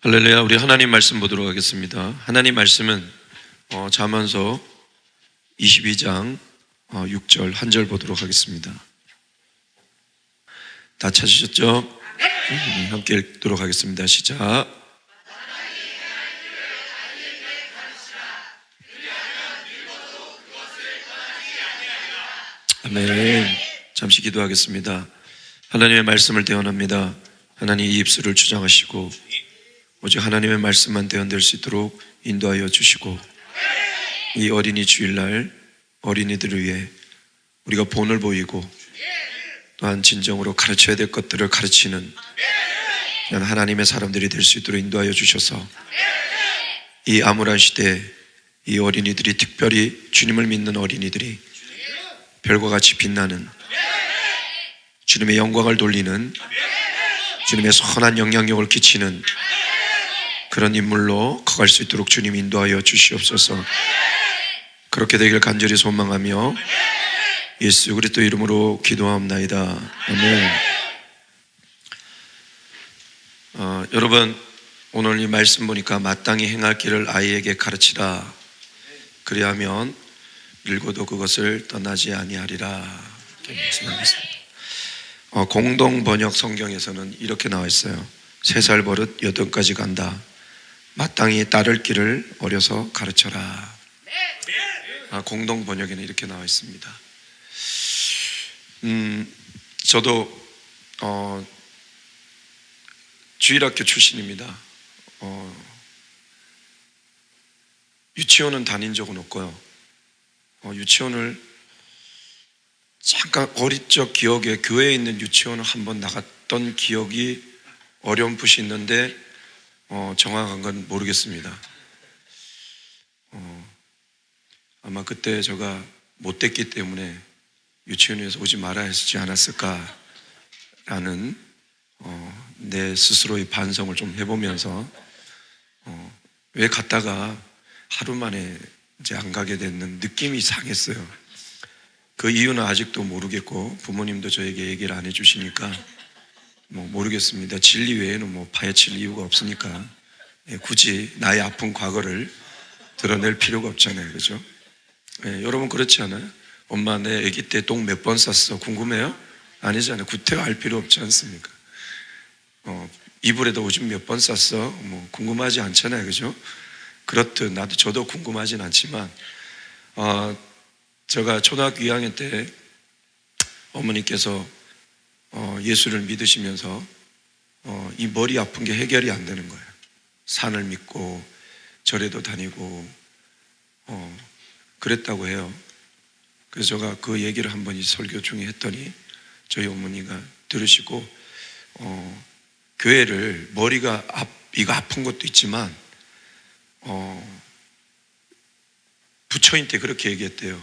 할렐루야. 우리 하나님 말씀 보도록 하겠습니다. 하나님 말씀은 잠언서 22장 6절 한 절 보도록 하겠습니다. 다 찾으셨죠? 함께 읽도록 하겠습니다. 시작. 아멘. 잠시 기도하겠습니다. 하나님의 말씀을 대언합니다. 하나님 이 입술을 주장하시고 오직 하나님의 말씀만 대언될 수 있도록 인도하여 주시고, 이 어린이 주일날 어린이들을 위해 우리가 본을 보이고 또한 진정으로 가르쳐야 될 것들을 가르치는 그냥 하나님의 사람들이 될 수 있도록 인도하여 주셔서, 이 암울한 시대에 이 어린이들이, 특별히 주님을 믿는 어린이들이 별과 같이 빛나는, 주님의 영광을 돌리는, 주님의 선한 영향력을 끼치는 그런 인물로 커갈 수 있도록 주님 인도하여 주시옵소서. 그렇게 되길 간절히 소망하며 예수 그리스도 이름으로 기도하옵나이다. 아멘. 여러분, 오늘 이 말씀 보니까 마땅히 행할 길을 아이에게 가르치라. 그리하면 늙어도 그것을 떠나지 아니하리라. 이렇게 말씀하셨습니다. 공동 번역 성경에서는 이렇게 나와 있어요. 3살 버릇 8까지 간다. 마땅히 따를 길을 어려서 가르쳐라. 공동 번역에는 이렇게 나와 있습니다. 저도 주일학교 출신입니다. 유치원은 다닌 적은 없고요. 유치원을 잠깐 어릴 적 기억에 교회에 있는 유치원을 한번 나갔던 기억이 어렴풋이 있는데 정확한 건 모르겠습니다. 아마 그때 제가 못됐기 때문에 유치원에서 오지 말아야 했지 않았을까라는 내 스스로의 반성을 좀 해보면서 왜 갔다가 하루 만에 이제 안 가게 됐는 느낌이 이상했어요. 그 이유는 아직도 모르겠고 부모님도 저에게 얘기를 안 해주시니까 모르겠습니다. 진리 외에는 파헤칠 이유가 없으니까 굳이 나의 아픈 과거를 드러낼 필요가 없잖아요. 그죠? 여러분 그렇지 않아요? 엄마 내 아기 때 똥 몇 번 쌌어? 궁금해요? 아니잖아요. 구태여 알 필요 없지 않습니까? 이불에다 오줌 몇 번 쌌어? 궁금하지 않잖아요. 그죠? 그렇듯 저도 궁금하진 않지만 제가 초등학교 2학년 때 어머니께서 예수를 믿으시면서 이 머리 아픈 게 해결이 안 되는 거예요. 산을 믿고 절에도 다니고 그랬다고 해요. 그래서 제가 그 얘기를 한번 이 설교 중에 했더니 저희 어머니가 들으시고 교회를 머리가 이거 아픈 것도 있지만 부처님한테 그렇게 얘기했대요.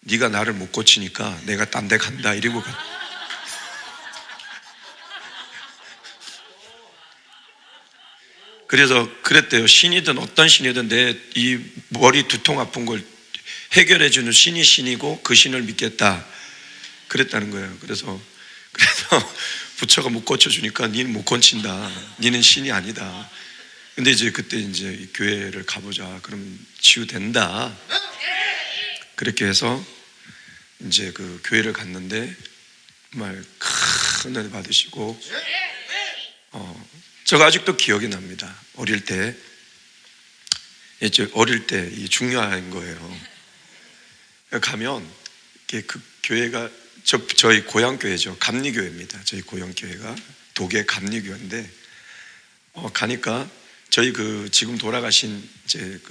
네가 나를 못 고치니까 내가 딴 데 간다 이러고 그래서 그랬대요. 신이든 어떤 신이든 내 이 머리 두통 아픈 걸 해결해주는 신이 신이고 그 신을 믿겠다 그랬다는 거예요. 그래서 부처가 못 고쳐주니까 니는 못 고친다. 니는 신이 아니다. 근데 이제 그때 이제 교회를 가보자. 그럼 치유된다. 그렇게 해서 이제 그 교회를 갔는데 정말 큰 은혜 받으시고 제가 아직도 기억이 납니다. 어릴 때 이 중요한 거예요. 가면 그 교회가 저희 고향 교회죠. 감리교회입니다. 저희 고향 교회가 독일 감리교회인데 가니까 저희 지금 돌아가신 이제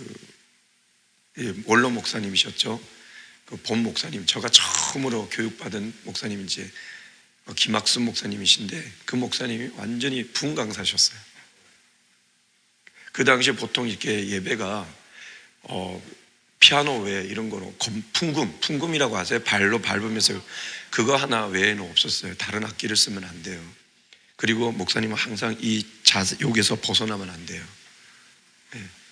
원로 목사님이셨죠. 그 본 목사님, 제가 처음으로 교육받은 목사님 이제 김학순 목사님이신데 그 목사님이 완전히 부흥 강사셨어요. 그 당시에 보통 이렇게 예배가 피아노 외에 이런 거로 풍금이라고 하세요. 발로 밟으면서 그거 하나 외에는 없었어요. 다른 악기를 쓰면 안 돼요. 그리고 목사님은 항상 이 자세 여기서 벗어나면 안 돼요.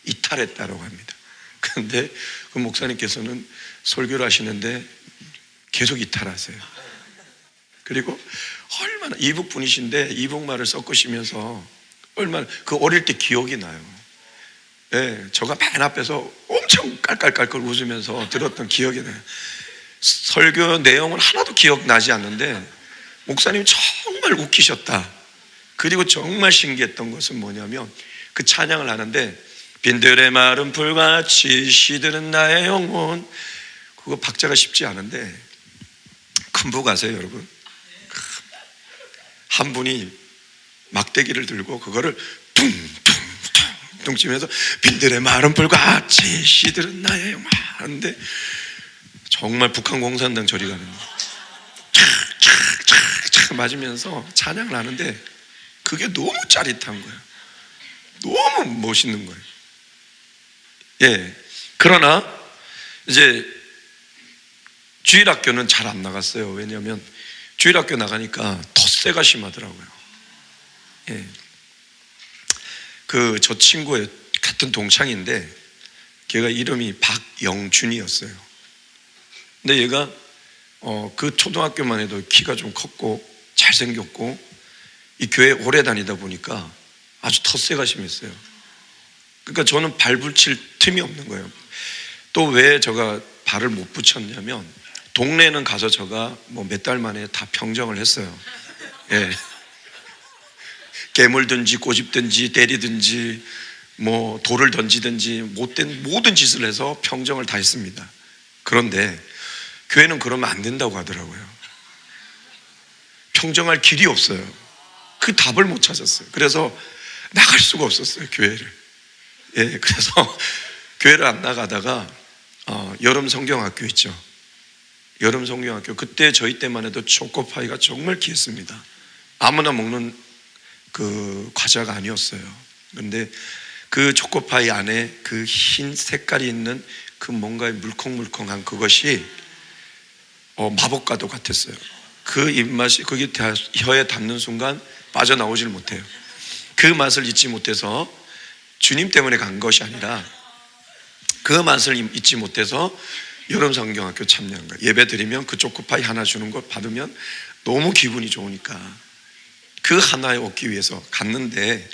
이탈했다라고 합니다. 그런데 그 목사님께서는 설교를 하시는데 계속 이탈하세요. 그리고 얼마나 이북 분이신데 이북말을 섞으시면서 얼마나 그 어릴 때 기억이 나요. 예, 저가 맨 앞에서 엄청 깔깔깔깔 웃으면서 들었던 기억이 나요. 설교 내용은 하나도 기억나지 않는데 목사님이 정말 웃기셨다. 그리고 정말 신기했던 것은 뭐냐면 그 찬양을 하는데 빈들의 마른 불같이 시드는 나의 영혼, 그거 박자가 쉽지 않은데 큰 부 가세요 여러분. 한 분이 막대기를 들고 그거를 퉁퉁퉁퉁 치면서 빈들의 마른 불같이 시드는 나의 영혼 하는데 정말 북한 공산당 저리 가는 착착착착 맞으면서 찬양을 하는데 그게 너무 짜릿한 거예요. 너무 멋있는 거예요. 예. 그러나 이제 주일학교는 잘 안 나갔어요. 왜냐하면 주일학교 나가니까 텃세가 심하더라고요. 예. 그 저 친구의 같은 동창인데 걔가 이름이 박영준이었어요. 근데 얘가 그 초등학교만 해도 키가 좀 컸고 잘생겼고 이 교회 오래 다니다 보니까 아주 텃세가 심했어요. 그러니까 저는 발 붙일 틈이 없는 거예요. 또 왜 제가 발을 못 붙였냐면 동네는 가서 제가 뭐 몇 달 만에 다 평정을 했어요. 예. 깨물든지 꼬집든지 때리든지 뭐 돌을 던지든지 못된 모든 짓을 해서 평정을 다 했습니다. 그런데 교회는 그러면 안 된다고 하더라고요. 평정할 길이 없어요. 그 답을 못 찾았어요. 그래서 나갈 수가 없었어요, 교회를. 예, 그래서 교회를 안 나가다가 여름 성경학교 있죠. 여름 성경학교, 그때 저희 때만 해도 초코파이가 정말 귀했습니다. 아무나 먹는 그 과자가 아니었어요. 그런데 그 초코파이 안에 그 흰 색깔이 있는 그 뭔가 물컹물컹한 그것이 마법과도 같았어요. 그 입맛이 거기 혀에 닿는 순간 빠져나오질 못해요. 그 맛을 잊지 못해서 주님 때문에 간 것이 아니라 그 맛을 잊지 못해서 여름 성경학교 참여한 거예요. 예배 드리면 그 초코파이 하나 주는 거 받으면 너무 기분이 좋으니까 그 하나에 얻기 위해서 갔는데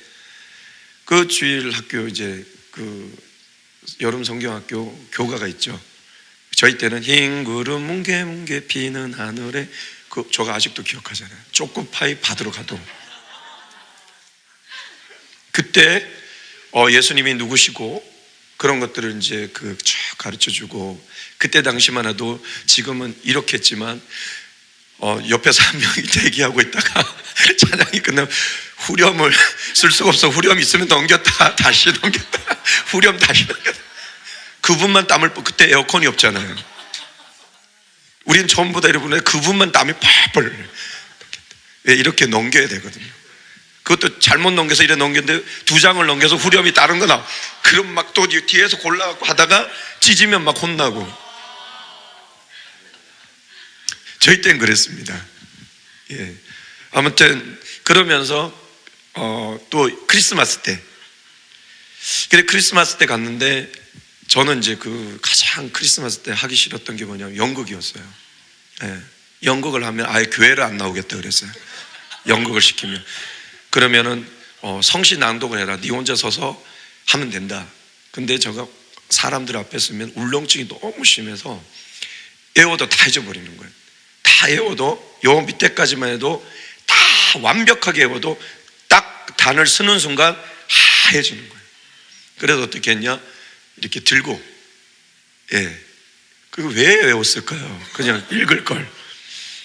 그 주일 학교 이제 그 여름 성경학교 교가가 있죠. 저희 때는 흰 구름 뭉게뭉게 피는 하늘에 저가 아직도 기억하잖아요. 초코파이 받으러 가도 그때 예수님이 누구시고 그런 것들을 이제 쫙 가르쳐 주고 그때 당시만 해도 지금은 이렇게 했지만 옆에서 한 명이 대기하고 있다가 찬양이 끝나면 후렴을 쓸 수가 없어. 후렴 있으면 넘겼다 다시 넘겼다 후렴 다시 넘겼다. 그분만 땀을 그때 에어컨이 없잖아요. 우린 전부 다 여러분의 그분만 땀이 펄펄 이렇게 넘겨야 되거든요. 그것도 잘못 넘겨서 이래 넘겼는데 두 장을 넘겨서 후렴이 다른 거 나와. 그럼 막 또 뒤에서 골라갖고 하다가 찢으면 막 혼나고. 저희 땐 그랬습니다. 예. 아무튼 그러면서 또 크리스마스 때, 그래 크리스마스 때 갔는데 저는 이제 그 가장 크리스마스 때 하기 싫었던 게 뭐냐면 연극이었어요. 예. 연극을 하면 아예 교회를 안 나오겠다 그랬어요. 연극을 시키면. 그러면은 성시 낭독을 해라. 네 혼자 서서 하면 된다. 근데 제가 사람들 앞에 서면 울렁증이 너무 심해서 애워도 다 잊어버리는 거예요. 다 애워도 요 밑에까지만 해도 다 완벽하게 애워도 딱 단을 쓰는 순간 하얘지는 거예요. 그래서 어떻게 했냐? 이렇게 들고, 예. 그거 왜 외웠을까요? 그냥 읽을 걸.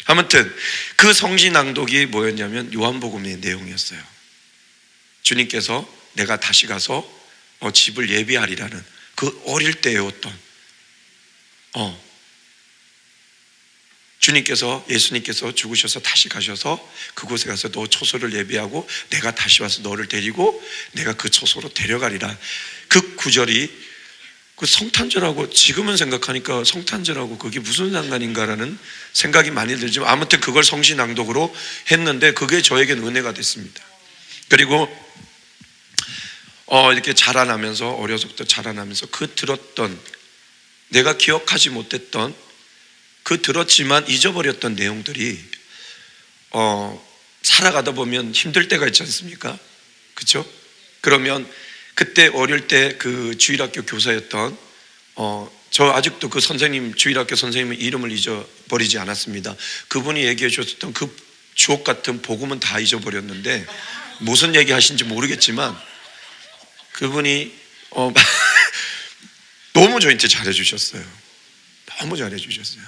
아무튼 그 성시 낭독이 뭐였냐면 요한복음의 내용이었어요. 주님께서 내가 다시 가서 집을 예비하리라는 그 어릴 때 외웠던 주님께서, 예수님께서 죽으셔서 다시 가셔서 그곳에 가서 너 초소를 예비하고 내가 다시 와서 너를 데리고 내가 그 초소로 데려가리라. 그 구절이 그 성탄절하고 지금은 생각하니까 성탄절하고 그게 무슨 상관인가라는 생각이 많이 들지만 아무튼 그걸 성시 낭독으로 했는데 그게 저에겐 은혜가 됐습니다. 그리고 이렇게 자라나면서 어려서부터 자라나면서 그 들었던 내가 기억하지 못했던 그 들었지만 잊어버렸던 내용들이 살아가다 보면 힘들 때가 있지 않습니까? 그렇죠? 그러면 그때 어릴 때 그 주일학교 교사였던 저 아직도 그 선생님, 주일학교 선생님의 이름을 잊어버리지 않았습니다. 그분이 얘기해 주셨던 그 주옥 같은 복음은 다 잊어버렸는데 무슨 얘기 하신지 모르겠지만 그분이 너무 저한테 잘해주셨어요. 너무 잘해주셨어요.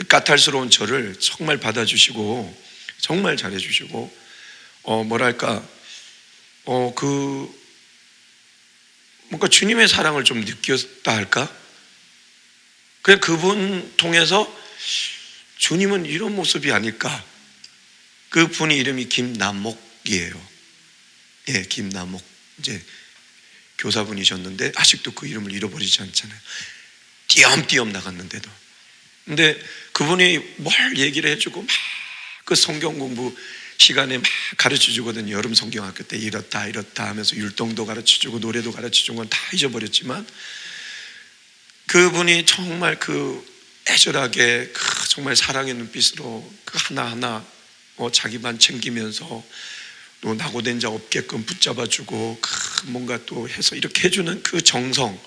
까탈스러운 저를 정말 받아주시고 정말 잘해주시고 뭐랄까 뭔가 주님의 사랑을 좀 느꼈다 할까? 그냥 그분 통해서 주님은 이런 모습이 아닐까? 그 분이 이름이 김남목이에요. 예, 김남목. 이제 교사분이셨는데 아직도 그 이름을 잃어버리지 않잖아요. 띄엄띄엄 나갔는데도. 근데 그분이 뭘 얘기를 해주고 막 그 성경 공부 시간에 막 가르쳐 주거든요. 여름 성경학교 때 이렇다 하면서 율동도 가르쳐 주고 노래도 가르쳐 준 건 다 잊어버렸지만 그분이 정말 그 애절하게 정말 사랑의 눈빛으로 그 하나하나 자기만 챙기면서 또 낙오된 자 없게끔 붙잡아 주고 뭔가 또 해서 이렇게 해주는 그 정성,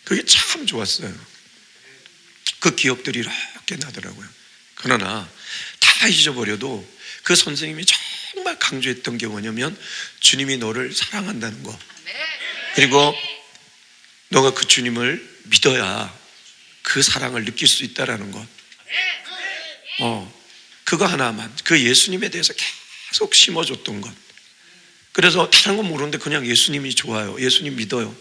그게 참 좋았어요. 그 기억들이 이렇게 나더라고요. 그러나 다 잊어버려도 그 선생님이 정말 강조했던 게 뭐냐면 주님이 너를 사랑한다는 거, 그리고 너가 그 주님을 믿어야 그 사랑을 느낄 수 있다라는 것. 그거 하나만, 그 예수님에 대해서 계속 심어줬던 것. 그래서 다른 건 모르는데 그냥 예수님이 좋아요, 예수님 믿어요,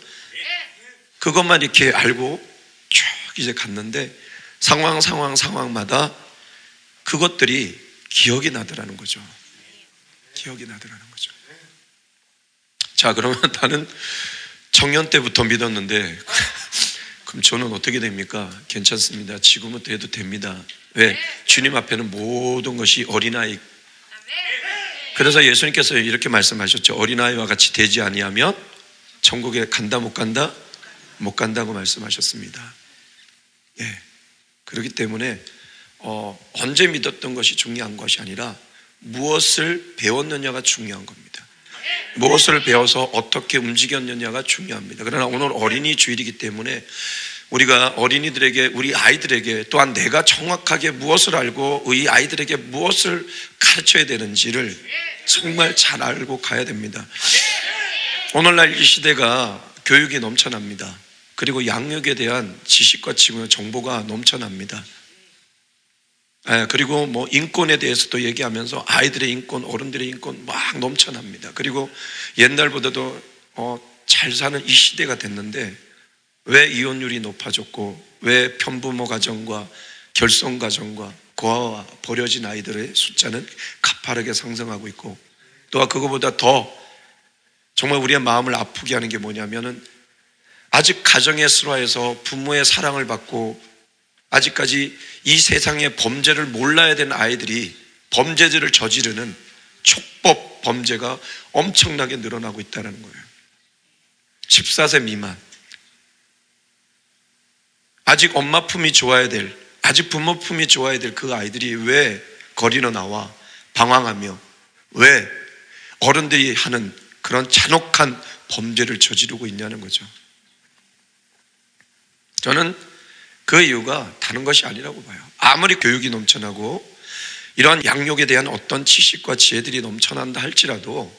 그것만 이렇게 알고 쭉 이제 갔는데 상황마다 그것들이 기억이 나더라는 거죠. 기억이 나더라는 거죠. 자, 그러면 나는 청년 때부터 믿었는데 그럼 저는 어떻게 됩니까? 괜찮습니다. 지금부터 해도 됩니다. 왜? 주님 앞에는 모든 것이 어린아이. 그래서 예수님께서 이렇게 말씀하셨죠. 어린아이와 같이 되지 아니하면 천국에 간다 못 간다? 못 간다고 말씀하셨습니다. 예. 그렇기 때문에 언제 믿었던 것이 중요한 것이 아니라 무엇을 배웠느냐가 중요한 겁니다. 무엇을 배워서 어떻게 움직였느냐가 중요합니다. 그러나 오늘 어린이 주일이기 때문에 우리가 어린이들에게, 우리 아이들에게, 또한 내가 정확하게 무엇을 알고 우리 아이들에게 무엇을 가르쳐야 되는지를 정말 잘 알고 가야 됩니다. 오늘날 이 시대가 교육이 넘쳐납니다. 그리고 양육에 대한 지식과 정보가 넘쳐납니다. 그리고 뭐 인권에 대해서도 얘기하면서 아이들의 인권, 어른들의 인권 막 넘쳐납니다. 그리고 옛날보다도 잘 사는 이 시대가 됐는데 왜 이혼율이 높아졌고 왜 편부모 가정과 결손 가정과 고아와 버려진 아이들의 숫자는 가파르게 상승하고 있고, 또 그거보다 더 정말 우리의 마음을 아프게 하는 게 뭐냐면은 아직 가정의 슬화에서 부모의 사랑을 받고 아직까지 이 세상의 범죄를 몰라야 되는 아이들이 범죄들을 저지르는 촉법 범죄가 엄청나게 늘어나고 있다는 거예요. 14세 미만, 아직 엄마 품이 좋아야 될, 아직 부모 품이 좋아야 될 그 아이들이 왜 거리로 나와 방황하며 왜 어른들이 하는 그런 잔혹한 범죄를 저지르고 있냐는 거죠. 저는 그 이유가 다른 것이 아니라고 봐요. 아무리 교육이 넘쳐나고 이러한 양육에 대한 어떤 지식과 지혜들이 넘쳐난다 할지라도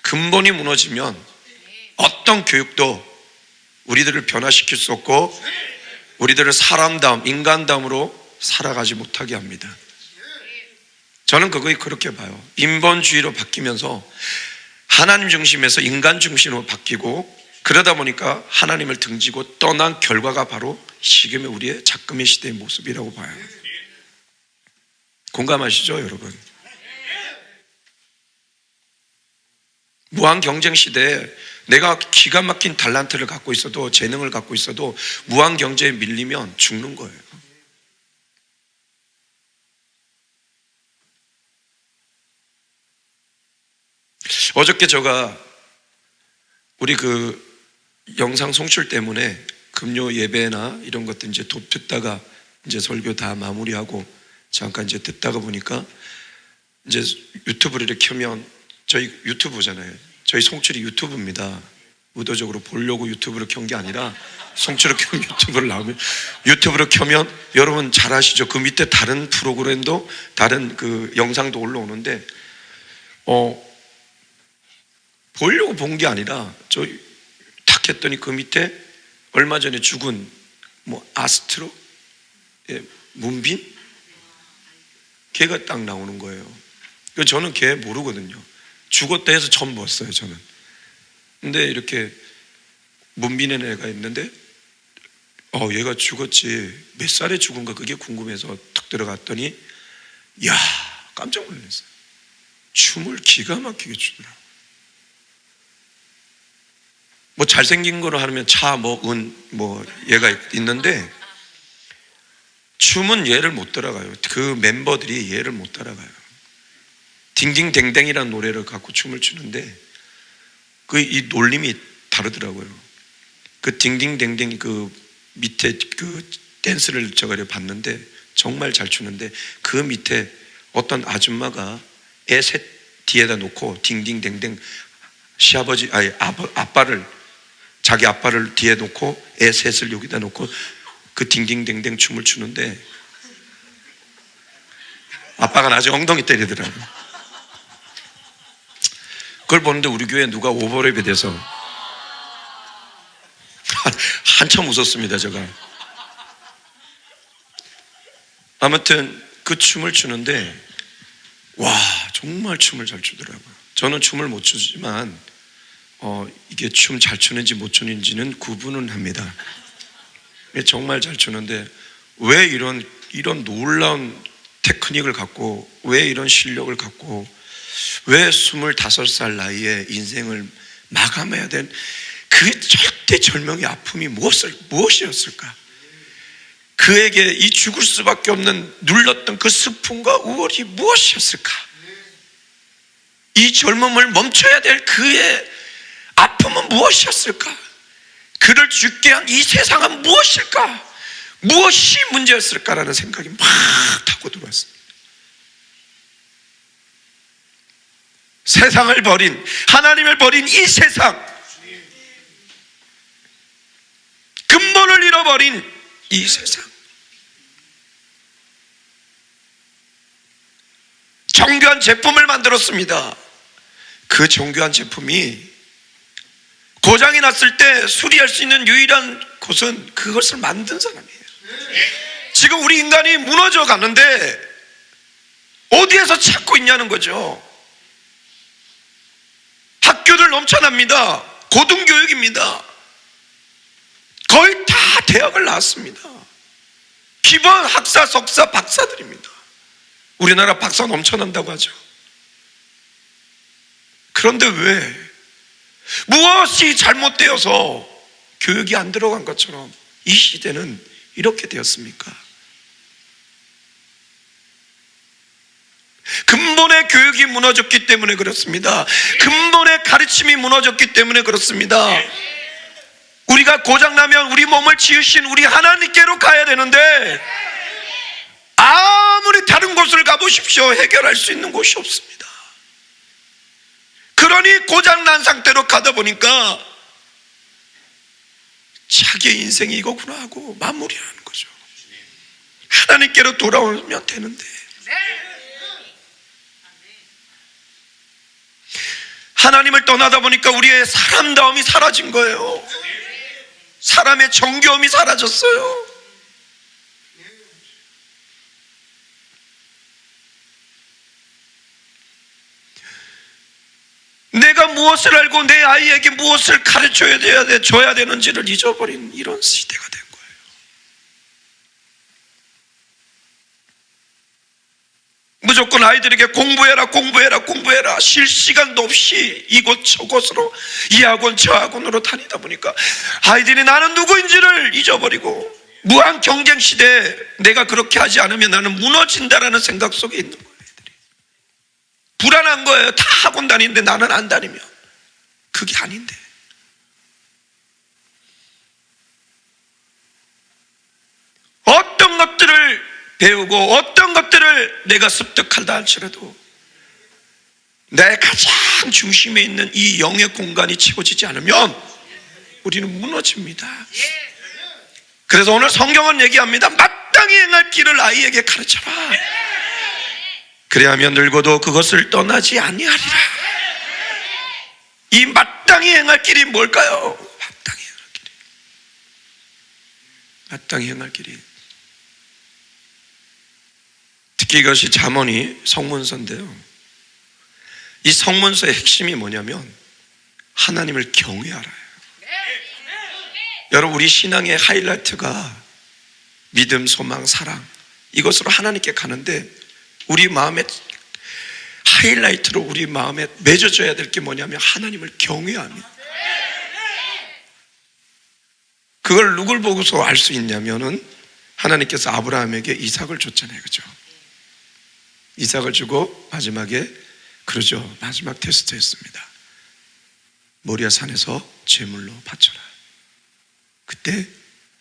근본이 무너지면 어떤 교육도 우리들을 변화시킬 수 없고 우리들을 사람다움, 인간다움으로 살아가지 못하게 합니다. 저는 그걸 그렇게 봐요. 인본주의로 바뀌면서 하나님 중심에서 인간 중심으로 바뀌고, 그러다 보니까 하나님을 등지고 떠난 결과가 바로 지금의 우리의 작금의 시대의 모습이라고 봐요. 공감하시죠, 여러분? 무한 경쟁 시대에 내가 기가 막힌 달란트를 갖고 있어도, 재능을 갖고 있어도 무한 경제에 밀리면 죽는 거예요. 어저께 제가 우리 영상 송출 때문에 금요 예배나 이런 것들 이제 듣다가 이제 설교 다 마무리하고 잠깐 이제 듣다가 보니까 이제 유튜브를 이렇게 켜면, 저희 유튜브잖아요. 저희 송출이 유튜브입니다. 의도적으로 보려고 유튜브를 켠 게 아니라 송출을 켜면 유튜브를 나오면, 유튜브를 켜면 여러분 잘 아시죠? 그 밑에 다른 프로그램도, 다른 그 영상도 올라오는데 보려고 본 게 아니라 저 탁 했더니 그 밑에 얼마 전에 죽은 아스트로, 문빈, 걔가 딱 나오는 거예요. 저는 걔 모르거든요. 죽었다 해서 처음 봤어요, 저는. 근데 이렇게 문빈의 애가 있는데 얘가 죽었지, 몇 살에 죽은가 그게 궁금해서 탁 들어갔더니 야, 깜짝 놀랐어요. 춤을 기가 막히게 추더라고요. 잘생긴 거로 하면 얘가 있는데 춤은 얘를 못 따라가요. 그 멤버들이 얘를 못 따라가요. 딩딩댕댕이라는 노래를 갖고 춤을 추는데 이 놀림이 다르더라고요. 그 딩딩댕댕 그 밑에 그 댄스를 제가 봤는데 정말 잘 추는데, 그 밑에 어떤 아줌마가 애 셋 뒤에다 놓고 딩딩댕댕, 자기 아빠를 뒤에 놓고 애 셋을 여기다 놓고 그 딩딩댕댕 춤을 추는데 아빠가 나중에 엉덩이 때리더라고요. 그걸 보는데 우리 교회 누가 오버랩이 돼서 한참 웃었습니다, 제가. 아무튼 그 춤을 추는데 와, 정말 춤을 잘 추더라고요. 저는 춤을 못 추지만 이게 춤 잘 추는지 못 추는지는 구분은 합니다. 정말 잘 추는데 왜 이런 놀라운 테크닉을 갖고, 왜 이런 실력을 갖고, 왜 25살 나이에 인생을 마감해야 된 그 절대절명의 아픔이 무엇이었을까? 그에게 이 죽을 수밖에 없는 눌렀던 그 슬픔과 우월이 무엇이었을까? 이 젊음을 멈춰야 될 그의 아픔은 무엇이었을까? 그를 죽게 한 이 세상은 무엇일까? 무엇이 문제였을까라는 생각이 막 타고 들어왔습니다. 세상을 버린, 하나님을 버린 이 세상, 근본을 잃어버린 이 세상, 정교한 제품을 만들었습니다. 그 정교한 제품이 고장이 났을 때 수리할 수 있는 유일한 곳은 그것을 만든 사람이에요. 지금 우리 인간이 무너져 가는데 어디에서 찾고 있냐는 거죠. 학교들 넘쳐납니다. 고등교육입니다. 거의 다 대학을 나왔습니다. 기본 학사, 석사, 박사들입니다. 우리나라 박사 넘쳐난다고 하죠. 그런데 왜 무엇이 잘못되어서 교육이 안 들어간 것처럼 이 시대는 이렇게 되었습니까? 근본의 교육이 무너졌기 때문에 그렇습니다. 근본의 가르침이 무너졌기 때문에 그렇습니다. 우리가 고장나면 우리 몸을 지으신 우리 하나님께로 가야 되는데 아무리 다른 곳을 가보십시오, 해결할 수 있는 곳이 없습니다. 그러니 고장난 상태로 가다 보니까 자기의 인생이 이거구나 하고 마무리하는 거죠. 하나님께로 돌아오면 되는데 하나님을 떠나다 보니까 우리의 사람다움이 사라진 거예요. 사람의 정겨움이 사라졌어요. 내가 무엇을 알고 내 아이에게 무엇을 줘야 되는지를 잊어버린 이런 시대가 된 거예요. 무조건 아이들에게 공부해라 쉴 시간도 없이 이곳 저곳으로 이 학원 저 학원으로 다니다 보니까 아이들이 나는 누구인지를 잊어버리고 무한 경쟁 시대에 내가 그렇게 하지 않으면 나는 무너진다라는 생각 속에 있는 거예요. 불안한 거예요. 다 학원 다니는데 나는 안 다니면. 그게 아닌데. 어떤 것들을 배우고 어떤 것들을 내가 습득하다 할지라도 내 가장 중심에 있는 이 영의 공간이 채워지지 않으면 우리는 무너집니다. 그래서 오늘 성경은 얘기합니다. 마땅히 행할 길을 아이에게 가르쳐라. 그래야면 늙어도 그것을 떠나지 아니하리라. 이 마땅히 행할 길이 뭘까요? 마땅히 행할 길이. 특히 이것이 잠언이 성문서인데요, 이 성문서의 핵심이 뭐냐면 하나님을 경외하라요. 여러분, 우리 신앙의 하이라이트가 믿음, 소망, 사랑, 이것으로 하나님께 가는데 우리 마음에 하이라이트로 우리 마음에 맺어져야 될 게 뭐냐면 하나님을 경외합니다. 그걸 누굴 보고서 알 수 있냐면은 하나님께서 아브라함에게 이삭을 줬잖아요, 그죠? 이삭을 주고 마지막에 그러죠. 마지막 테스트였습니다. 모리아 산에서 제물로 바쳐라. 그때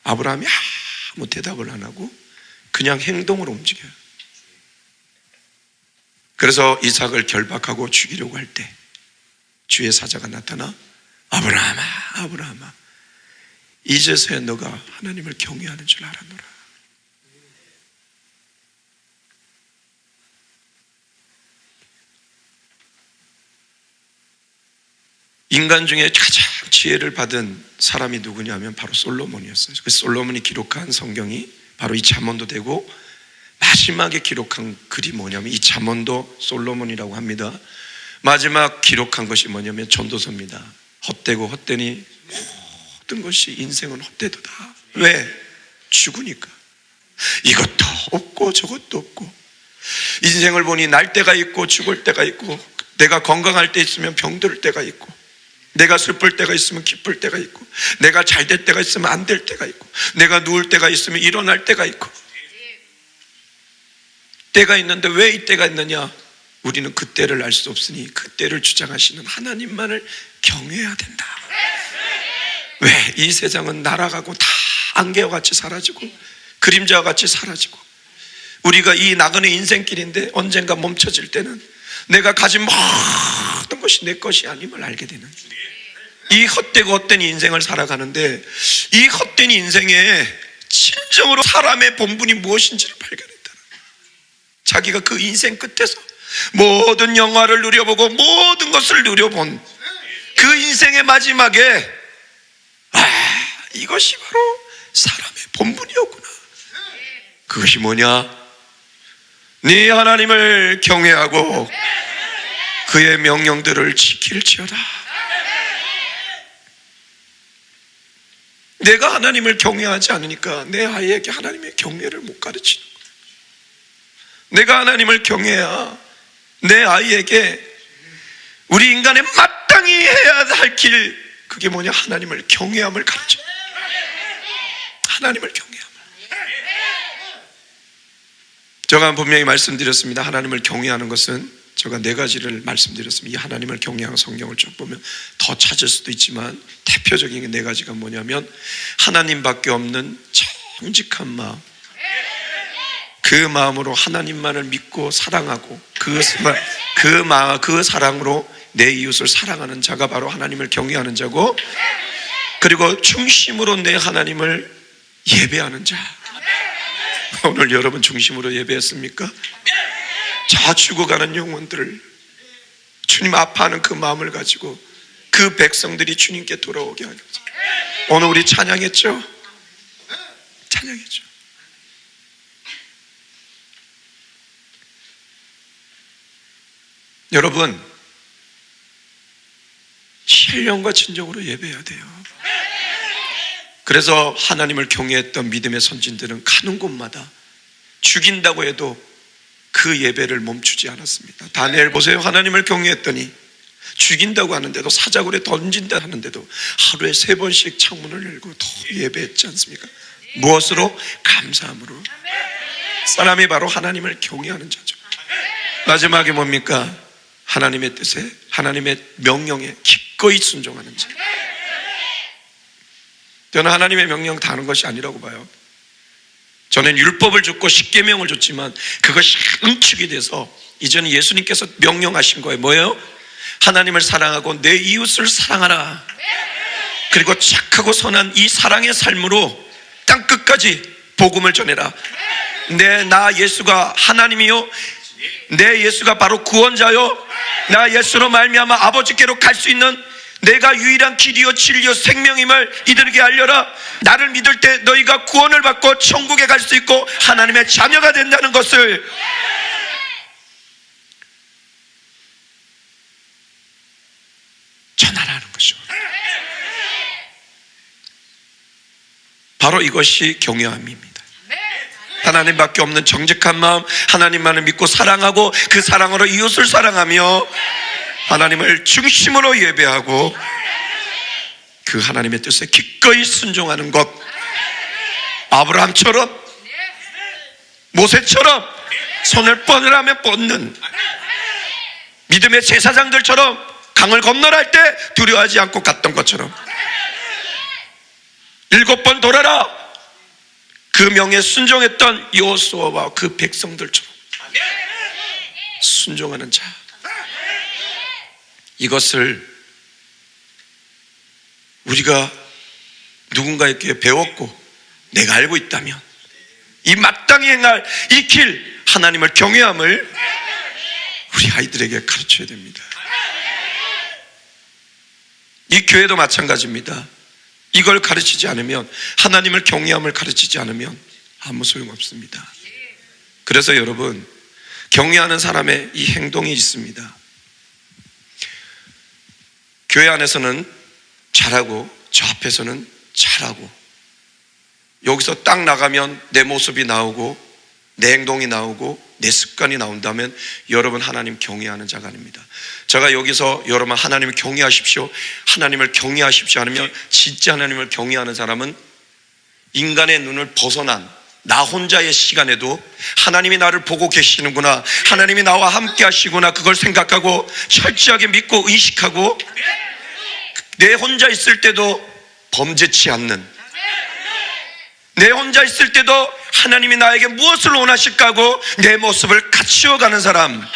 아브라함이 아무 대답을 안 하고 그냥 행동으로 움직여요. 그래서 이삭을 결박하고 죽이려고 할 때 주의 사자가 나타나 아브라함아, 아브라함아, 이제서야 너가 하나님을 경외하는 줄 알았노라. 인간 중에 가장 지혜를 받은 사람이 누구냐면 바로 솔로몬이었어요. 그 솔로몬이 기록한 성경이 바로 이 잠언도 되고, 마지막에 기록한 글이 뭐냐면 이 잠언도 솔로몬이라고 합니다. 마지막 기록한 것이 뭐냐면 전도서입니다. 헛되고 헛되니 모든 것이 인생은 헛되도다. 왜? 죽으니까. 이것도 없고 저것도 없고, 인생을 보니 날 때가 있고 죽을 때가 있고, 내가 건강할 때 있으면 병들 때가 있고, 내가 슬플 때가 있으면 기쁠 때가 있고, 내가 잘 될 때가 있으면 안 될 때가 있고, 내가 누울 때가 있으면 일어날 때가 있고, 때가 있는데 왜 이 때가 있느냐? 우리는 그 때를 알 수 없으니 그 때를 주장하시는 하나님만을 경외해야 된다. 왜? 이 세상은 날아가고 다 안개와 같이 사라지고 그림자와 같이 사라지고, 우리가 이 나그네 인생길인데 언젠가 멈춰질 때는 내가 가진 모든 것이 내 것이 아님을 알게 되는, 이 헛되고 헛된 인생을 살아가는데 이 헛된 인생에 진정으로 사람의 본분이 무엇인지를 발견했다는, 자기가 그 인생 끝에서 모든 영화를 누려보고 모든 것을 누려본 그 인생의 마지막에 이것이 바로 사람의 본분이었구나. 그것이 뭐냐? 네 하나님을 경외하고 그의 명령들을 지킬지어다. 내가 하나님을 경외하지 않으니까 내 아이에게 하나님의 경외를 못 가르치는 거예요. 내가 하나님을 경외해야 내 아이에게 우리 인간의 마땅히 해야 할 길, 그게 뭐냐? 하나님을 경외함을 가르쳐요. 하나님을 경외함을. 제가 분명히 말씀드렸습니다. 하나님을 경외하는 것은 제가 4가지를 말씀드렸습니다. 이 하나님을 경외하는 성경을 쭉 보면 더 찾을 수도 있지만 대표적인 게 4가지가 뭐냐면, 하나님밖에 없는 정직한 마음, 그 마음으로 하나님만을 믿고 사랑하고 그 사랑으로 내 이웃을 사랑하는 자가 바로 하나님을 경외하는 자고, 그리고 중심으로 내 하나님을 예배하는 자. 오늘 여러분 중심으로 예배했습니까? 저 죽어가는 영혼들을 주님 아파하는 그 마음을 가지고 그 백성들이 주님께 돌아오게 하는 거죠. 오늘 우리 찬양했죠? 찬양했죠. 여러분, 신령과 진정으로 예배해야 돼요. 그래서 하나님을 경외했던 믿음의 선진들은 가는 곳마다 죽인다고 해도 그 예배를 멈추지 않았습니다. 다니엘 보세요. 하나님을 경외했더니 죽인다고 하는데도, 사자굴에 던진다 하는데도 하루에 3번씩 창문을 열고 더 예배했지 않습니까? 무엇으로? 감사함으로. 사람이 바로 하나님을 경외하는 자죠. 마지막에 뭡니까? 하나님의 뜻에, 하나님의 명령에 기꺼이 순종하는 자. 저는 하나님의 명령 다른 것이 아니라고 봐요. 전엔 율법을 줬고 십계명을 줬지만 그것이 응축이 돼서 이제는 예수님께서 명령하신 거예요. 뭐예요? 하나님을 사랑하고 내 이웃을 사랑하라. 그리고 착하고 선한 이 사랑의 삶으로 땅끝까지 복음을 전해라. 나 예수가 하나님이요, 내 예수가 바로 구원자요, 나 예수로 말미암아 아버지께로 갈 수 있는 내가 유일한 길이요 진리요 생명임을 이들에게 알려라. 나를 믿을 때 너희가 구원을 받고 천국에 갈 수 있고 하나님의 자녀가 된다는 것을 전하라는 것이죠. 바로 이것이 경외함입니다. 하나님밖에 없는 정직한 마음, 하나님만을 믿고 사랑하고 그 사랑으로 이웃을 사랑하며 하나님을 중심으로 예배하고 그 하나님의 뜻에 기꺼이 순종하는 것. 아브라함처럼, 모세처럼 손을 뻗으라면 뻗는, 믿음의 제사장들처럼 강을 건너라 할 때 두려워하지 않고 갔던 것처럼 7번 돌아라 그 명에 순종했던 여호수아와 그 백성들처럼 순종하는 자, 이것을 우리가 누군가에게 배웠고 내가 알고 있다면 이 마땅히 행할 이 길, 하나님을 경외함을 우리 아이들에게 가르쳐야 됩니다. 이 교회도 마찬가지입니다. 이걸 가르치지 않으면, 하나님을 경외함을 가르치지 않으면 아무 소용없습니다. 그래서 여러분, 경외하는 사람의 이 행동이 있습니다. 교회 안에서는 잘하고 저 앞에서는 잘하고, 여기서 딱 나가면 내 모습이 나오고 내 행동이 나오고 내 습관이 나온다면 여러분 하나님 경외하는 자가 아닙니다. 제가 여기서 여러분 하나님을 경외하십시오, 하나님을 경외하십시오 하면 진짜 하나님을 경외하는 사람은 인간의 눈을 벗어난 나 혼자의 시간에도 하나님이 나를 보고 계시는구나, 하나님이 나와 함께 하시구나, 그걸 생각하고 철저하게 믿고 의식하고 내 혼자 있을 때도 범죄치 않는, 내 혼자 있을 때도 하나님이 나에게 무엇을 원하실까 하고 내 모습을 갖추어가는 사람,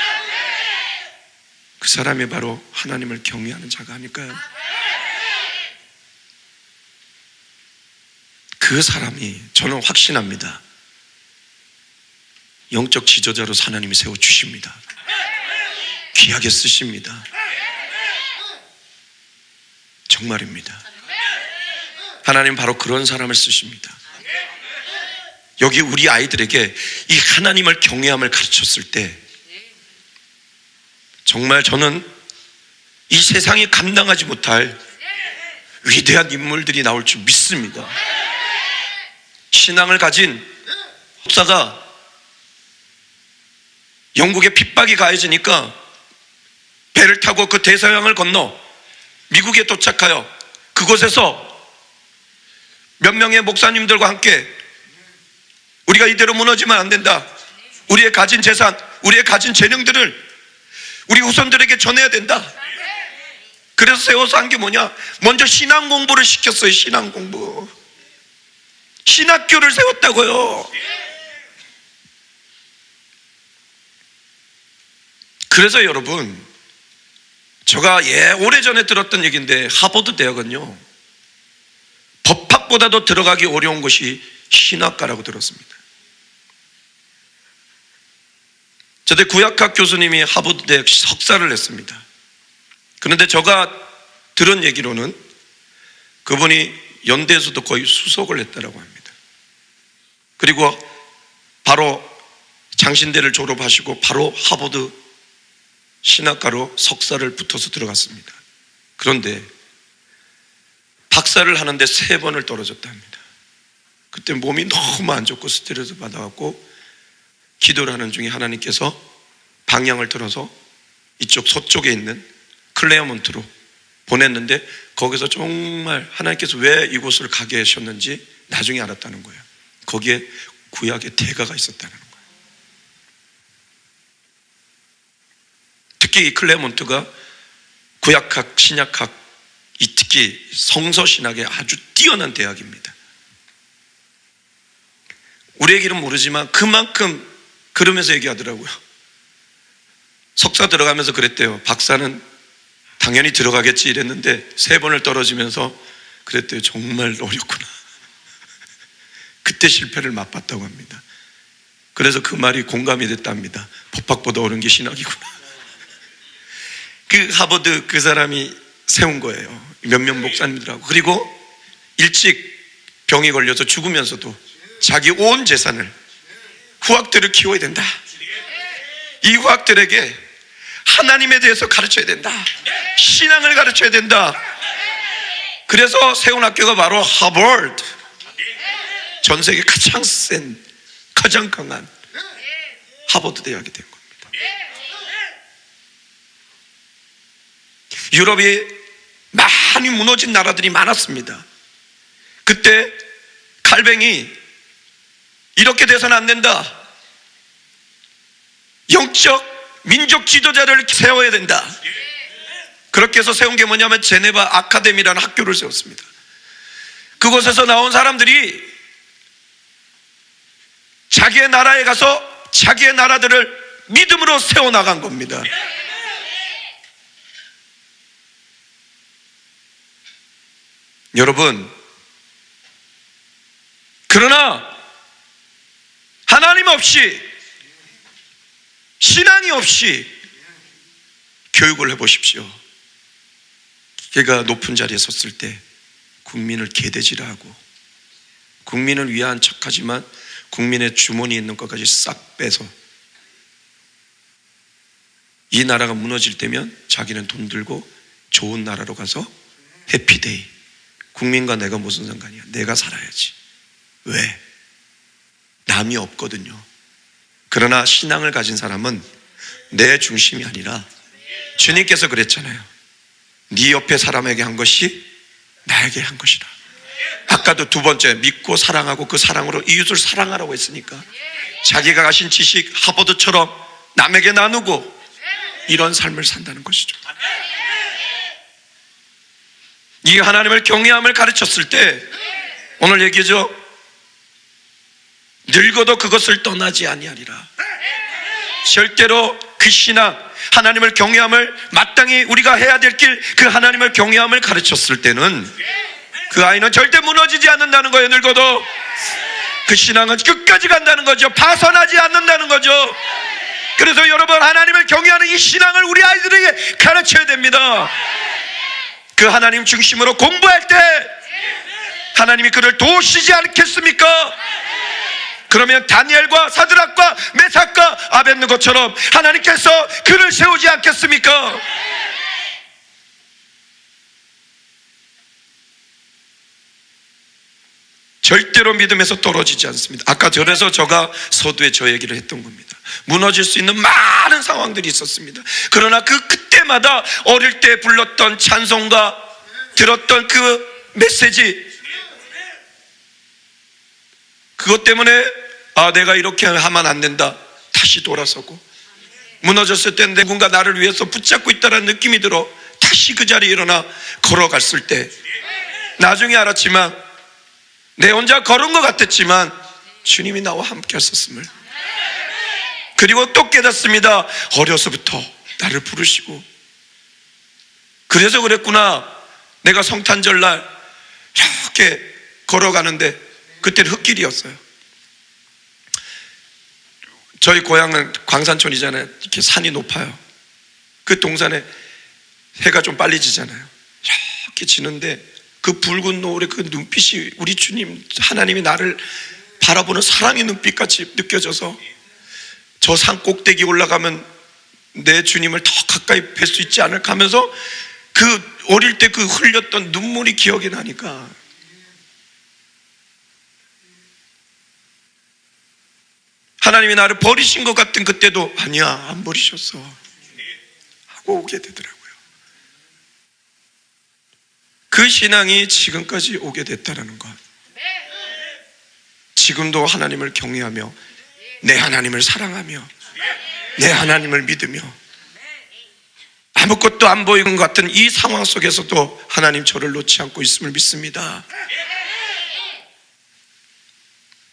그 사람이 바로 하나님을 경외하는 자가 아닐까요? 그 사람이, 저는 확신합니다, 영적 지도자로 하나님이 세워주십니다. 귀하게 쓰십니다. 정말입니다. 하나님 바로 그런 사람을 쓰십니다. 여기 우리 아이들에게 이 하나님을 경외함을 가르쳤을 때 정말 저는 이 세상이 감당하지 못할 위대한 인물들이 나올 줄 믿습니다. 신앙을 가진 목사가 영국에 핍박이 가해지니까 배를 타고 그 대서양을 건너 미국에 도착하여 그곳에서 몇 명의 목사님들과 함께 우리가 이대로 무너지면 안 된다, 우리의 가진 재산, 우리의 가진 재능들을 우리 후손들에게 전해야 된다. 그래서 세워서 한 게 뭐냐, 먼저 신앙 공부를 시켰어요. 신앙 공부, 신학교를 세웠다고요. 그래서 여러분, 제가 오래전에 들었던 얘기인데 하버드 대학은요, 법학보다도 들어가기 어려운 것이 신학과라고 들었습니다. 저때 구약학 교수님이 하버드 대학 석사를 했습니다. 그런데 제가 들은 얘기로는 그분이 연대에서도 거의 수석을 했다고 합니다. 그리고 바로 장신대를 졸업하시고 바로 하버드 신학과로 석사를 붙어서 들어갔습니다. 그런데 박사를 하는데 3번을 떨어졌다 합니다. 그때 몸이 너무 안 좋고 스트레스 받아갖고 기도를 하는 중에 하나님께서 방향을 틀어서 이쪽 서쪽에 있는 클레어몬트로 보냈는데 거기서 정말 하나님께서 왜 이곳을 가게 하셨는지 나중에 알았다는 거예요. 거기에 구약의 대가가 있었다는 거예요. 특히 이 클레어몬트가 구약학, 신약학, 이 특히 성서신학에 아주 뛰어난 대학입니다. 우리 얘기는 모르지만 그만큼 그러면서 얘기하더라고요. 석사 들어가면서 그랬대요. 박사는 당연히 들어가겠지 이랬는데 3번을 떨어지면서 그랬대요. 정말 어렵구나. 그때 실패를 맛봤다고 합니다. 그래서 그 말이 공감이 됐답니다. 법학보다 어려운 게 신학이구나. 그 하버드 그 사람이 세운 거예요. 몇몇 목사님들하고. 그리고 일찍 병이 걸려서 죽으면서도 자기 온 재산을 후학들을 키워야 된다. 이 후학들에게 하나님에 대해서 가르쳐야 된다. 신앙을 가르쳐야 된다. 그래서 세운 학교가 바로 하버드. 전 세계 가장 센, 가장 강한 하버드 대학이 된 겁니다. 유럽이 많이 무너진 나라들이 많았습니다. 그때 칼뱅이 이렇게 돼서는 안 된다. 영적 민족 지도자를 세워야 된다. 그렇게 해서 세운 게 뭐냐면 제네바 아카데미라는 학교를 세웠습니다. 그곳에서 나온 사람들이 자기의 나라에 가서 자기의 나라들을 믿음으로 세워나간 겁니다. 여러분, 그러나 하나님 없이, 신앙이 없이 교육을 해보십시오. 걔가 높은 자리에 섰을 때 국민을 개돼지라하고 국민을 위한 척하지만 국민의 주머니에 있는 것까지 싹 빼서 이 나라가 무너질 때면 자기는 돈 들고 좋은 나라로 가서 해피데이. 국민과 내가 무슨 상관이야? 내가 살아야지. 왜? 남이 없거든요. 그러나 신앙을 가진 사람은 내 중심이 아니라 주님께서 그랬잖아요. 네 옆에 사람에게 한 것이 나에게 한 것이라. 아까도 2번째, 믿고 사랑하고 그 사랑으로 이웃을 사랑하라고 했으니까 자기가 가신 지식 하버드처럼 남에게 나누고 이런 삶을 산다는 것이죠. 이 하나님을 경외함을 가르쳤을 때 오늘 얘기죠. 늙어도 그것을 떠나지 아니하리라. 절대로 그 신앙, 하나님을 경외함을 마땅히 우리가 해야 될 길, 그 하나님을 경외함을 가르쳤을 때는 그 아이는 절대 무너지지 않는다는 거예요. 늙어도 그 신앙은 끝까지 간다는 거죠. 파선하지 않는다는 거죠. 그래서 여러분, 하나님을 경외하는 이 신앙을 우리 아이들에게 가르쳐야 됩니다. 그 하나님 중심으로 공부할 때 하나님이 그를 도우시지 않겠습니까? 그러면 다니엘과 사드락과 메삭과 아벳느고처럼 하나님께서 그를 세우지 않겠습니까? 절대로 믿음에서 떨어지지 않습니다. 아까 그래서 제가 서두에 저 얘기를 했던 겁니다. 무너질 수 있는 많은 상황들이 있었습니다. 그러나 그때마다 어릴 때 불렀던 찬송가, 들었던 그 메시지, 그것 때문에 내가 이렇게 하면 안 된다. 다시 돌아서고, 무너졌을 때 누군가 나를 위해서 붙잡고 있다는 느낌이 들어 다시 그 자리에 일어나 걸어갔을 때 나중에 알았지만, 내 혼자 걸은 것 같았지만 주님이 나와 함께 하셨음을, 그리고 또 깨닫습니다. 어려서부터 나를 부르시고, 그래서 그랬구나. 내가 성탄절날 이렇게 걸어가는데 그때는 흙길이었어요. 저희 고향은 광산촌이잖아요. 이렇게 산이 높아요. 그 동산에 해가 좀 빨리 지잖아요. 이렇게 지는데 그 붉은 노을의 그 눈빛이 우리 주님 하나님이 나를 바라보는 사랑의 눈빛같이 느껴져서 저 산 꼭대기 올라가면 내 주님을 더 가까이 뵐 수 있지 않을까 하면서 그 어릴 때 그 흘렸던 눈물이 기억이 나니까, 하나님이 나를 버리신 것 같은 그때도 아니야, 안 버리셨어 하고 오게 되더라고요. 그 신앙이 지금까지 오게 됐다는 것. 지금도 하나님을 경외하며 내 하나님을 사랑하며 내 하나님을 믿으며 아무것도 안 보이는 것 같은 이 상황 속에서도 하나님 저를 놓지 않고 있음을 믿습니다.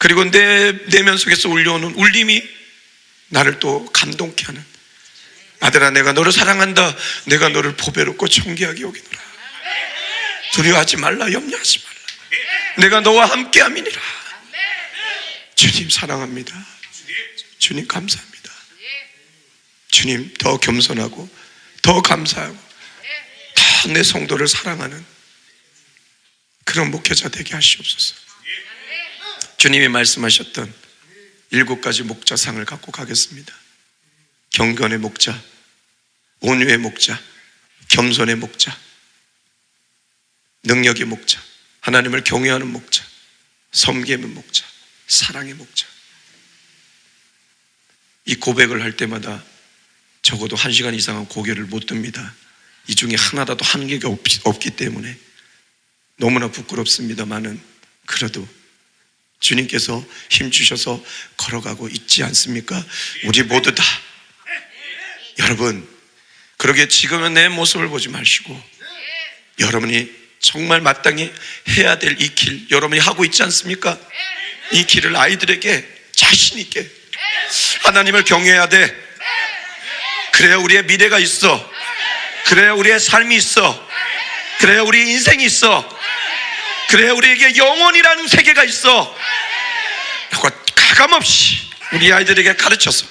그리고 내 내면 속에서 울려오는 울림이 나를 또 감동케 하는, 아들아 내가 너를 사랑한다, 내가 너를 보배롭고 존귀하게 여기노라, 두려워하지 말라, 염려하지 말라, 내가 너와 함께 함이니라. 주님 사랑합니다. 주님 감사합니다. 주님 더 겸손하고 더 감사하고 더 내 성도를 사랑하는 그런 목회자 되게 하시옵소서. 주님이 말씀하셨던 7가지 목자상을 갖고 가겠습니다. 경건의 목자, 온유의 목자, 겸손의 목자, 능력의 목자, 하나님을 경외하는 목자, 섬기는 목자, 사랑의 목자. 이 고백을 할 때마다 적어도 1시간 이상은 고개를 못 듭니다. 이 중에 하나라도 한계가 없기 때문에 너무나 부끄럽습니다만은, 그래도 주님께서 힘주셔서 걸어가고 있지 않습니까? 우리 모두 다. 여러분, 그러게 지금은 내 모습을 보지 마시고 여러분이 정말 마땅히 해야 될 이 길, 여러분이 하고 있지 않습니까? 이 길을 아이들에게 자신 있게, 하나님을 경외해야 돼. 그래야 우리의 미래가 있어. 그래야 우리의 삶이 있어. 그래야 우리 인생이 있어. 그래야 우리에게 영원이라는 세계가 있어. 라고 가감없이 우리 아이들에게 가르쳐서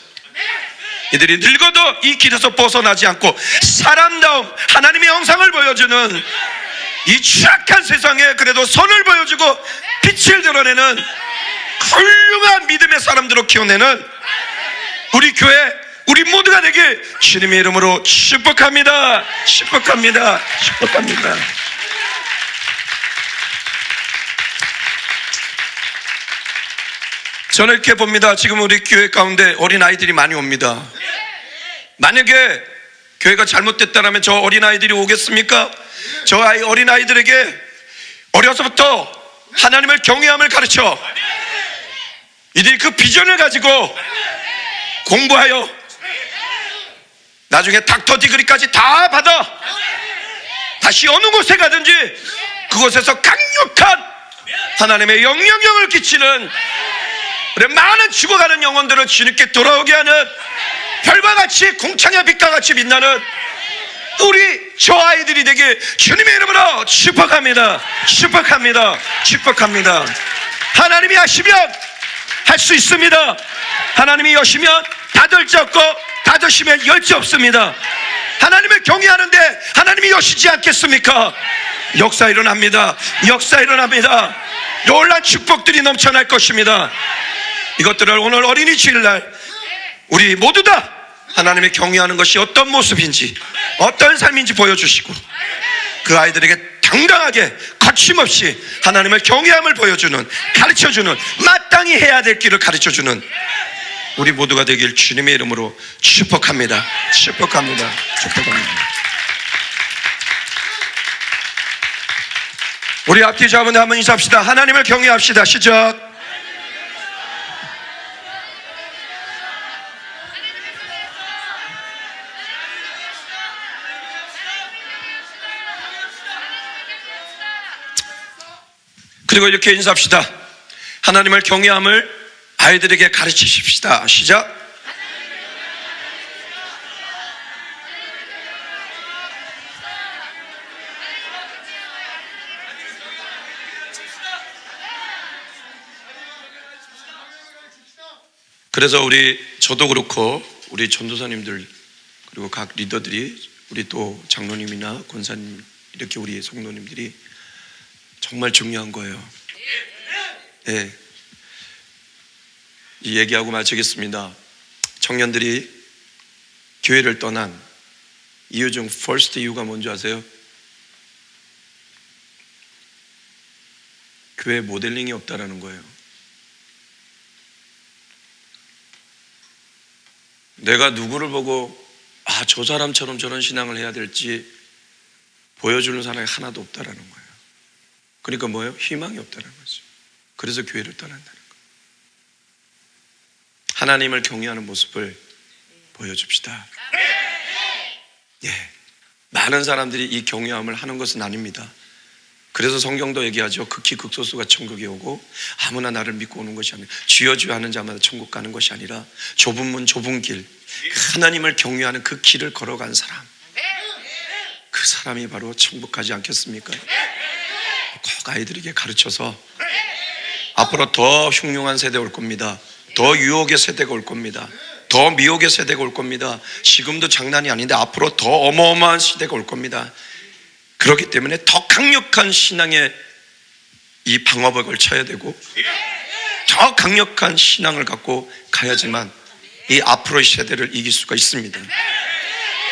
이들이 늙어도 이 길에서 벗어나지 않고 사람다움, 하나님의 형상을 보여주는 이 추악한 세상에 그래도 선을 보여주고 빛을 드러내는 훌륭한 믿음의 사람들로 키워내는 우리 교회, 우리 모두가 되길 주님의 이름으로 축복합니다. 축복합니다. 축복합니다. 저는 이렇게 봅니다. 지금 우리 교회 가운데 어린아이들이 많이 옵니다. 만약에 교회가 잘못됐다면 저 어린아이들이 오겠습니까? 저 어린아이들에게 어려서부터 하나님을 경외함을 가르쳐 이들이 그 비전을 가지고 공부하여 나중에 닥터 디그리까지 다 받아 다시 어느 곳에 가든지 그곳에서 강력한 하나님의 영향력을 끼치는, 그래 많은 죽어가는 영혼들을 주님께 돌아오게 하는 별과 같이 공창의 빛과 같이 빛나는 우리 저 아이들이 되게 주님의 이름으로 축복합니다. 축복합니다. 축복합니다. 하나님이 하시면 할 수 있습니다. 하나님이 여시면 다들 적고 다드시면 열지 없습니다. 하나님을 경외하는데 하나님이 여시지 않겠습니까? 역사 일어납니다. 역사 일어납니다. 놀라운 축복들이 넘쳐날 것입니다. 이것들을 오늘 어린이 주일날 우리 모두 다 하나님을 경외하는 것이 어떤 모습인지, 어떤 삶인지 보여주시고 그 아이들에게 당당하게 거침없이 하나님을 경외함을 보여주는, 가르쳐주는, 마땅히 해야 될 길을 가르쳐주는 우리 모두가 되길 주님의 이름으로 축복합니다. 축복합니다. 축복합니다. 우리 앞뒤 잡은 한번 인사합시다. 하나님을 경외합시다. 시작. 그리고 이렇게 인사합시다. 하나님을 경외함을 아이들에게 가르치십시다. 시작. 그래서 저도 그렇고 우리 전도사님들 그리고 각 리더들이, 우리 또 장로님이나 권사님, 이렇게 우리 성도님들이 정말 중요한 거예요. 네. 이 얘기하고 마치겠습니다. 청년들이 교회를 떠난 이유 중 first 이유가 뭔지 아세요? 교회 모델링이 없다라는 거예요. 내가 누구를 보고 저 사람처럼 저런 신앙을 해야 될지 보여주는 사람이 하나도 없다라는 거예요. 그러니까 뭐예요? 희망이 없다는 거죠. 그래서 교회를 떠난다는 거예요. 하나님을 경외하는 모습을 보여줍시다. 예, 많은 사람들이 이 경외함을 하는 것은 아닙니다. 그래서 성경도 얘기하죠. 극히 극소수가 천국에 오고 아무나 나를 믿고 오는 것이 아니라 주여 주여 하는 자마다 천국 가는 것이 아니라 좁은 문 좁은 길, 하나님을 경외하는 그 길을 걸어간 사람, 그 사람이 바로 천국 가지 않겠습니까? 꼭 아이들에게 가르쳐서 앞으로 더 흉흉한 세대 올 겁니다. 더 유혹의 세대가 올 겁니다. 더 미혹의 세대가 올 겁니다. 지금도 장난이 아닌데 앞으로 더 어마어마한 시대가 올 겁니다. 그렇기 때문에 더 강력한 신앙의 이 방어벽을 쳐야 되고 더 강력한 신앙을 갖고 가야지만 이 앞으로의 세대를 이길 수가 있습니다.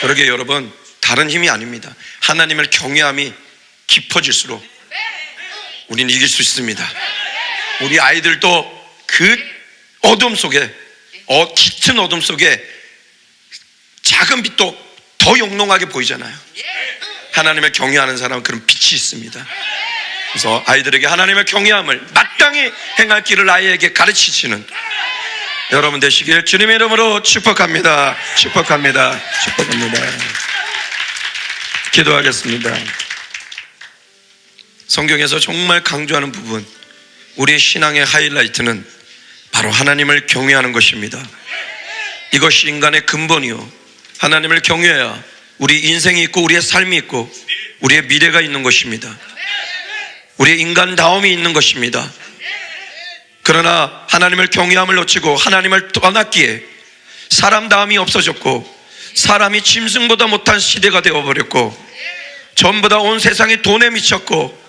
그러게 여러분, 다른 힘이 아닙니다. 하나님을 경외함이 깊어질수록 우리는 이길 수 있습니다. 우리 아이들도 그 어둠 속에, 짙은 어둠 속에 작은 빛도 더 영롱하게 보이잖아요. 하나님을 경외하는 사람은 그런 빛이 있습니다. 그래서 아이들에게 하나님의 경외함을 마땅히 행할 길을 아이에게 가르치시는 여러분 되시길 주님의 이름으로 축복합니다. 축복합니다. 축복합니다. 기도하겠습니다. 성경에서 정말 강조하는 부분, 우리의 신앙의 하이라이트는 바로 하나님을 경외하는 것입니다. 이것이 인간의 근본이요, 하나님을 경외해야 우리 인생이 있고 우리의 삶이 있고 우리의 미래가 있는 것입니다. 우리의 인간다움이 있는 것입니다. 그러나 하나님을 경외함을 놓치고 하나님을 떠났기에 사람다움이 없어졌고 사람이 짐승보다 못한 시대가 되어버렸고 전부 다 온 세상이 돈에 미쳤고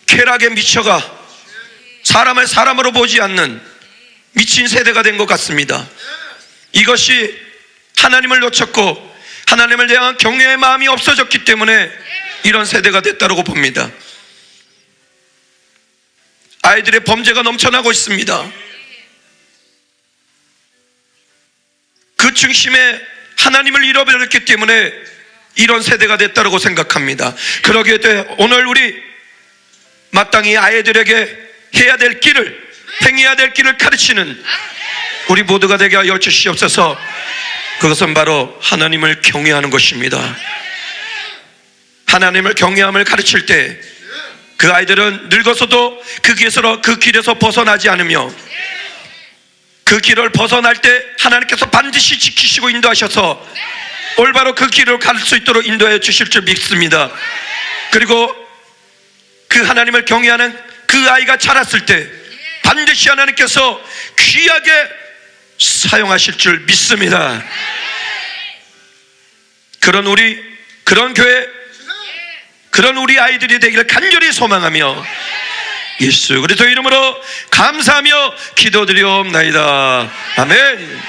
쾌락에 미쳐가 사람을 사람으로 보지 않는 미친 세대가 된 것 같습니다. 이것이 하나님을 놓쳤고 하나님을 대한 경외의 마음이 없어졌기 때문에 이런 세대가 됐다고 봅니다. 아이들의 범죄가 넘쳐나고 있습니다. 그 중심에 하나님을 잃어버렸기 때문에 이런 세대가 됐다고 생각합니다. 그러기에 오늘 우리 마땅히 아이들에게 해야 될 길을, 행해야 될 길을 가르치는 우리 모두가 되게 하여 주시옵소서. 그것은 바로 하나님을 경외하는 것입니다. 하나님을 경외함을 가르칠 때 그 아이들은 늙어서도 그 길에서 벗어나지 않으며 그 길을 벗어날 때 하나님께서 반드시 지키시고 인도하셔서 올바로 그 길을 갈 수 있도록 인도해 주실 줄 믿습니다. 그리고 그 하나님을 경외하는 그 아이가 자랐을 때 반드시 하나님께서 귀하게 사용하실 줄 믿습니다. 그런 교회, 그런 우리 아이들이 되기를 간절히 소망하며 예수 그리스도 이름으로 감사하며 기도드리옵나이다. 아멘.